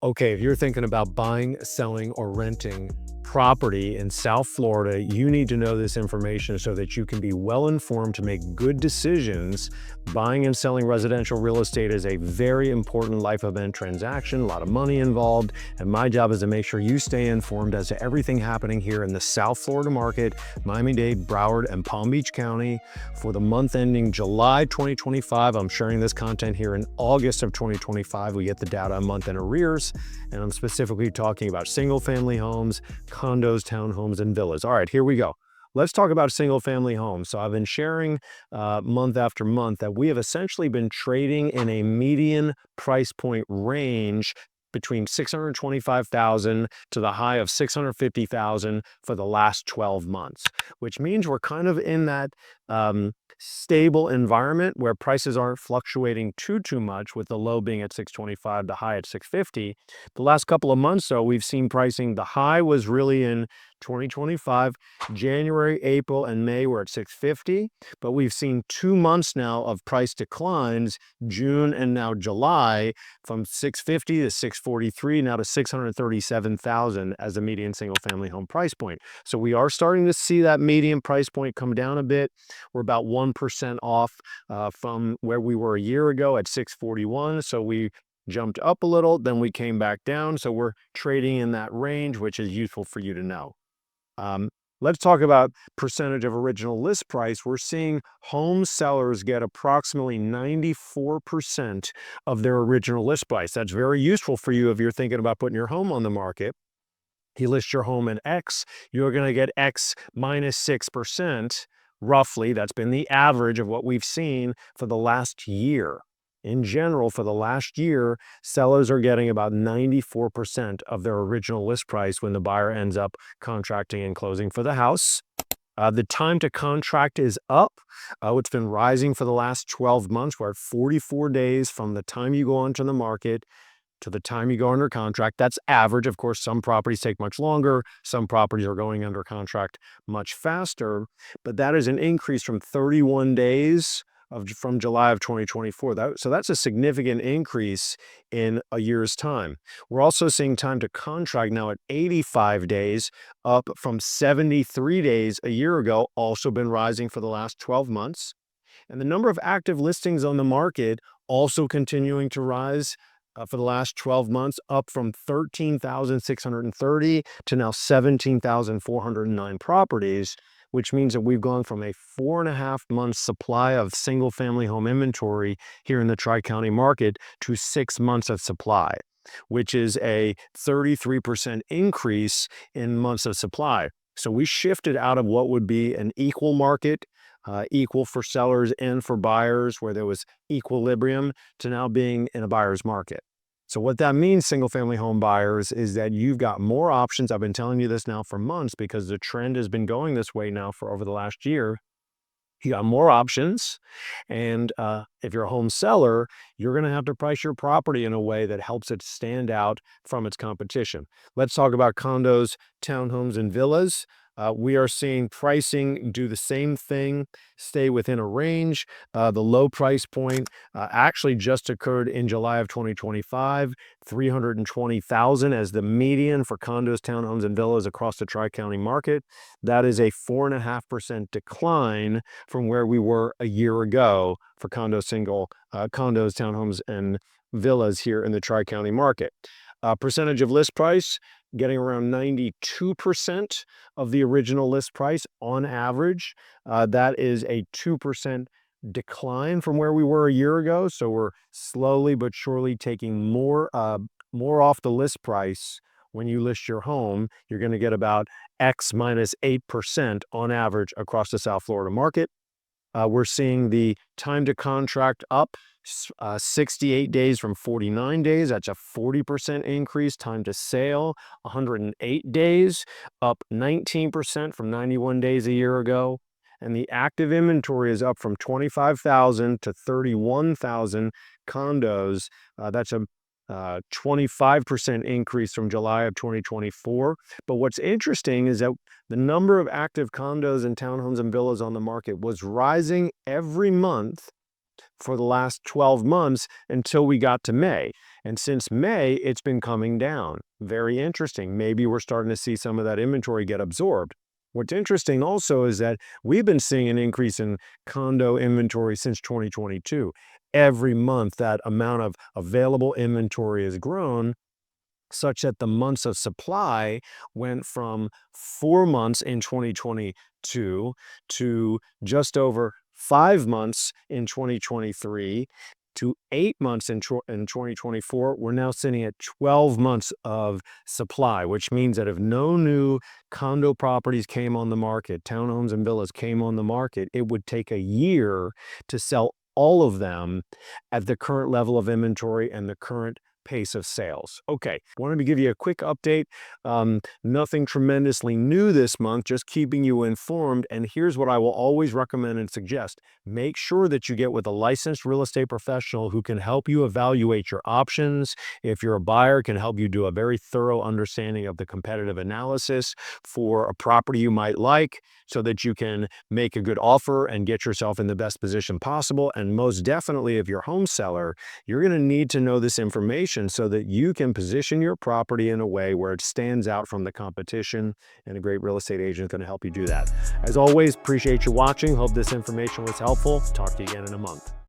Okay, if you're thinking about buying, selling, or renting property in South Florida, you need to know this information so that you can be well informed to make good decisions. Buying and selling residential real estate is a very important life event transaction, a lot of money involved, and my job is to make sure you stay informed as to everything happening here in the South Florida market, Miami-Dade, Broward, and Palm Beach County for the month ending July 2025. I'm sharing this content here in August of 2025. We get the data a month in arrears. And I'm specifically talking about single family homes, condos, townhomes, and villas. All right, here we go. Let's talk about single family homes. So I've been sharing month after month that we have essentially been trading in a median price point range between 625,000 to the high of 650,000 for the last 12 months, which means we're kind of in that stable environment where prices aren't fluctuating too much, with the low being at 625, the high at 650. The last couple of months, though, we've seen pricing. The high was really in 2025. January, April, and May were at 650, but we've seen 2 months now of price declines, June and now July, from 650 to 643, now to 637,000 as a median single family home price point. So we are starting to see that median price point come down a bit. We're about 1% off from where we were a year ago at 641. So we jumped up a little, then we came back down. So we're trading in that range, which is useful for you to know. Um, let's talk about percentage of original list price. We're seeing home sellers get approximately 94% of their original list price. That's very useful for you if you're thinking about putting your home on the market. You list your home at X, you're going to get X minus 6%, roughly. That's been the average of what we've seen for the last year. In general, for the last year, sellers are getting about 94% of their original list price when the buyer ends up contracting and closing for the house. The time to contract is up. It's been rising for the last 12 months. We're at 44 days from the time you go onto the market to the time you go under contract. That's average. Of course, some properties take much longer. Some properties are going under contract much faster, but that is an increase from 31 days from July of 2024. So that's a significant increase in a year's time. We're also seeing time to contract now at 85 days, up from 73 days a year ago, also been rising for the last 12 months. And the number of active listings on the market also continuing to rise for the last 12 months, up from 13,630 to now 17,409 properties, which means that we've gone from a 4.5 month supply of single family home inventory here in the Tri-County market to 6 months of supply, which is a 33% increase in months of supply. So we shifted out of what would be an equal market, equal for sellers and for buyers, where there was equilibrium, to now being in a buyer's market. So what that means, single family home buyers, is that you've got more options. I've been telling you this now for months because the trend has been going this way now for over the last year. You got more options. And if you're a home seller, you're going to have to price your property in a way that helps it stand out from its competition. Let's talk about condos, townhomes, and villas. We are seeing pricing do the same thing, stay within a range. The low price point actually just occurred in July of 2025, 320,000 as the median for condos, townhomes, and villas across the Tri-County market. That is a 4.5% decline from where we were a year ago for condos, townhomes, and villas here in the Tri-County market. Percentage of list price, getting around 92% of the original list price on average. That is a 2% decline from where we were a year ago. So we're slowly but surely taking more off the list price. When you list your home, you're going to get about X minus 8% on average across the South Florida market. We're seeing the time to contract up 68 days from 49 days. That's a 40% increase. Time to sale, 108 days, up 19% from 91 days a year ago. And the active inventory is up from 25,000 to 31,000 condos. That's a 25% increase from July of 2024. But what's interesting is that the number of active condos and townhomes and villas on the market was rising every month for the last 12 months until we got to May. And since May, it's been coming down. Very interesting. Maybe we're starting to see some of that inventory get absorbed. What's interesting also is that we've been seeing an increase in condo inventory since 2022. Every month, that amount of available inventory has grown, such that the months of supply went from 4 months in 2022 to just over 5 months in 2023 to 8 months in 2024. We're now sitting at 12 months of supply, which means that if no new condo properties came on the market, townhomes and villas came on the market, it would take a year to sell all of them at the current level of inventory and the current pace of sales. Okay, wanted to give you a quick update. Nothing tremendously new this month, just keeping you informed. And here's what I will always recommend and suggest. Make sure that you get with a licensed real estate professional who can help you evaluate your options. If you're a buyer, can help you do a very thorough understanding of the competitive analysis for a property you might like, so that you can make a good offer and get yourself in the best position possible. And most definitely, if you're a home seller, you're going to need to know this information so that you can position your property in a way where it stands out from the competition, and a great real estate agent is going to help you do that. As always, appreciate you watching. Hope this information was helpful. Talk to you again in a month.